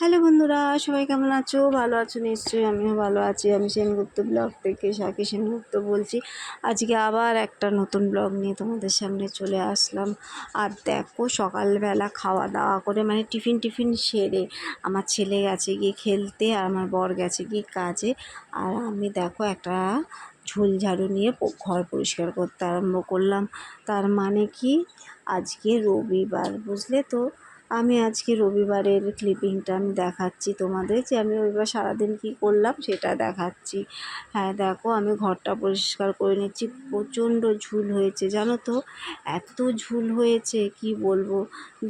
Hello বন্ধুরা, সবাই কেমন আছো? ভালো আছো নিশ্চয়ই। আমিও ভালো আছি। আমি সেনগুপ্ত ব্লগ থেকে সাকি সেনগুপ্ত বলছি। আজকে আবার একটা নতুন ব্লগ নিয়ে তোমাদের সামনে চলে আসলাম। আর দেখো, সকালবেলা খাওয়া দাওয়া করে মানে টিফিন সেরে আমার ছেলে গেছে গিয়ে খেলতে আর আমার বর গেছে গিয়ে কাজে। আর আমি দেখো একটা ঝুল ঝাড়ু নিয়ে ঘর পরিষ্কার করতে আরম্ভ করলাম। তার মানে কি, আজকে রবিবার, বুঝলে তো। আমি আজকে রবিবারের ক্লিপিংটা আমি দেখাচ্ছি তোমাদের, যে আমি রবিবার সারাদিন কী করলাম সেটা দেখাচ্ছি। হ্যাঁ দেখো, আমি ঘরটা পরিষ্কার করে নিচ্ছি। প্রচণ্ড ঝুল হয়েছে জানো তো, এত ঝুল হয়েছে কি বলবো।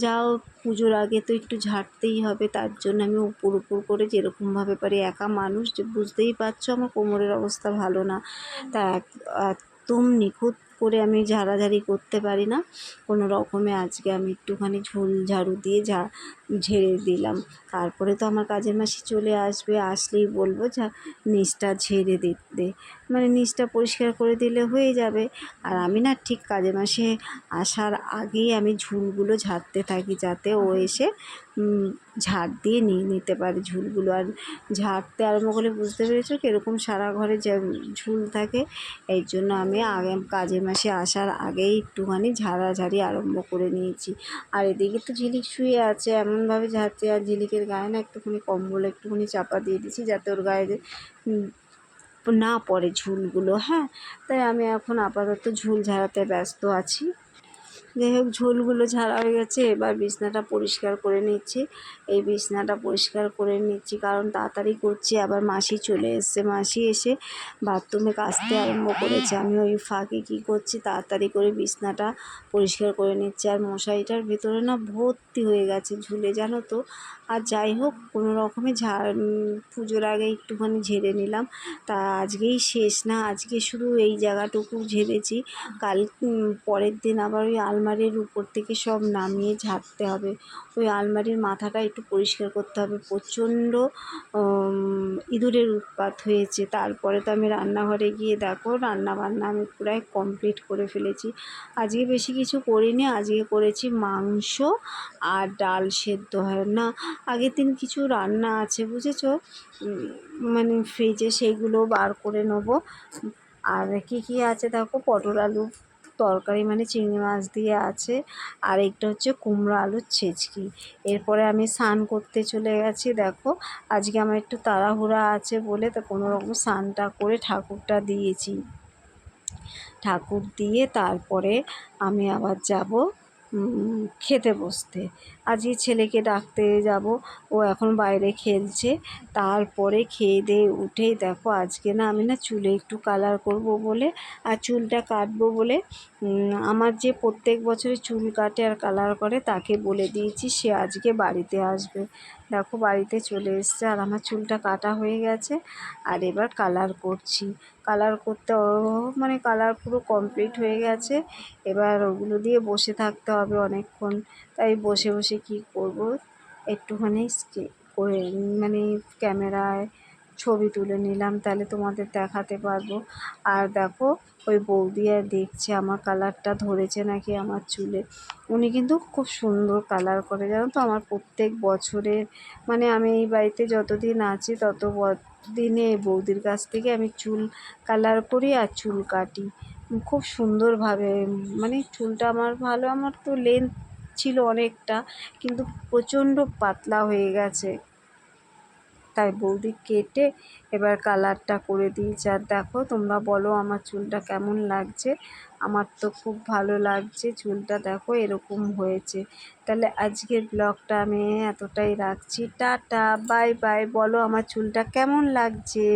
যাও, পুজোর আগে তো একটু ঝাড়তেই হবে, তার জন্য আমি উপর করে যেরকমভাবে পারি, একা মানুষ যে বুঝতেই পারছো, আমার কোমরের অবস্থা ভালো না। তা একদম নিখুঁত করে আমি ঝাড়াঝাড়ি করতে পারি না কোনো রকমে। আজকে আমি একটুখানি ঝুল ঝাড়ু দিয়ে ঝেড়ে দিলাম। তারপরে তো আমার কাজের মাসি চলে আসবে, আসলেই বলবো যা নিচটা ঝেড়ে দিতে, মানে নিচটা পরিষ্কার করে দিলে হয়ে যাবে। আর আমি না ঠিক কাজের মাসে আসার আগেই আমি ঝুলগুলো ঝাড়তে থাকি, যাতে ও এসে ঝাড় দিয়ে নিয়ে নিতে পারে ঝুলগুলো। আর ঝাড়তে আরম্ভ করলে বুঝতে পেরেছো কীরকম সারা ঘরে ঝুল থাকে। এই জন্য আমি আগে কাজের মাসে আসার আগেই একটুখানি ঝাড়াঝাড়ি আরম্ভ করে নিয়েছি। আর এদিকে তো ঝিলিক শুয়ে আছে, এমনভাবে ঝাড়ছে। আর ঝিলিকের গায়ে না একটুখানি কম্বল একটুখানি চাপা দিয়ে দিয়েছি, যাতে ওর গায়ে না পড়ে ঝুলগুলো। হ্যাঁ, তাই আমি এখন আপাতত ঝুল ঝাড়াতে ব্যস্ত আছি। যাই হোক, ঝোলগুলো ঝাড়া হয়ে গেছে, এবার বিছনাটা পরিষ্কার করে নিচ্ছি। এই বিছনাটা পরিষ্কার করে নিচ্ছি কারণ তাড়াতাড়ি করছি। আবার মাসি চলে এসছে, মাসি এসে বাথরুমে কাচতে আরম্ভ করেছে। আমি ওই ফাঁকে কী করছি, তাড়াতাড়ি করে বিছনাটা পরিষ্কার করে নিচ্ছি। আর মশারিটার ভেতরে না ভর্তি হয়ে গেছে ঝুলে, জানো তো। আর যাই হোক, কোনো রকমে পুজোর আগে একটুখানি ঝেড়ে নিলাম। তা আজকেই শেষ না, আজকে শুধু এই জায়গাটুকু ঝেড়েছি। কাল পরের দিন আবার ওই আলমারির উপর থেকে সব নামিয়ে ঝাড়তে হবে। ওই আলমারির মাথাটা একটু পরিষ্কার করতে হবে, প্রচণ্ড ইঁদুরের উৎপাত হয়েছে। তারপরে তো আমি রান্নাঘরে গিয়ে দেখো, রান্নাবান্না আমি প্রায় কমপ্লিট করে ফেলেছি। আজকে বেশি কিছু করিনি, আজকে করেছি মাংস আর ডাল সেদ্ধ। হয় না, আগের দিন কিছু রান্না আছে বুঝেছো, মানে ফ্রিজে, সেইগুলো বার করে নেবো। আর কী আছে দেখো, পটল আলু তরকারি মানে চিংড়ি মাছ দিয়ে আছে, আর একটা হচ্ছে কুমড়ো আলুর ছেচকি। এরপরে আমি স্নান করতে চলে গেছি। দেখো, আজকে আমার একটু তাড়াহুড়া আছে বলে তো কোনো রকম স্নানটা করে ঠাকুরটা দিয়েছি। ঠাকুর দিয়ে তারপরে আমি আবার যাব খেতে বসতে। আজকে ছেলেকে ডাকতে যাব, ও এখন বাইরে খেলছে। তারপরে খেয়ে দিয়ে উঠেই দেখো, আজকে না আমি না চুলে একটু কালার করব বলে আর চুলটা কাটবো বলে, আমার যে প্রত্যেক বছরে চুল কাটে আর কালার করে তাকে বলে দিয়েছি সে আজকে বাড়িতে আসবে। দেখো, বাড়িতে চলে এসছে আর আমার চুলটা কাটা হয়ে গেছে। আর এবার কালার করছি। কালার করতে মানে কালার পুরো কমপ্লিট হয়ে গেছে। এবার ওগুলো দিয়ে বসে থাকতে হবে অনেকক্ষণ। তাই বসে বসে কী করব, একটুখানি করে মানে ক্যামেরায় ছবি তুলে নিলাম, তাহলে তোমাদের দেখাতে পারবো। আর দেখো, ওই বৌদি আর দেখছে আমার কালারটা ধরেছে নাকি আমার চুলে। উনি কিন্তু খুব সুন্দর কালার করে, জানো তো। আমার প্রত্যেক বছরের মানে আমি এই বাড়িতে যতদিন আছি তত দিনে বৌদির কাছ থেকে আমি চুল কালার করি আর চুল কাটি খুব সুন্দরভাবে। মানে চুলটা আমার ভালো, আমার তো লেন্থ ছিল অনেকটা, কিন্তু প্রচণ্ড পাতলা হয়ে গেছে, তাই বৌদি কেটে এবার কালারটা করে দিয়েছে। আর দেখো, তোমরা বলো আমার চুলটা কেমন লাগছে। আমার তো খুব ভালো লাগছে, চুলটা দেখো এরকম হয়েছে। তাহলে আজকের ব্লগটা আমি এতটাই রাখছি। Tata, bye bye. বলো আমার চুলটা কেমন লাগছে।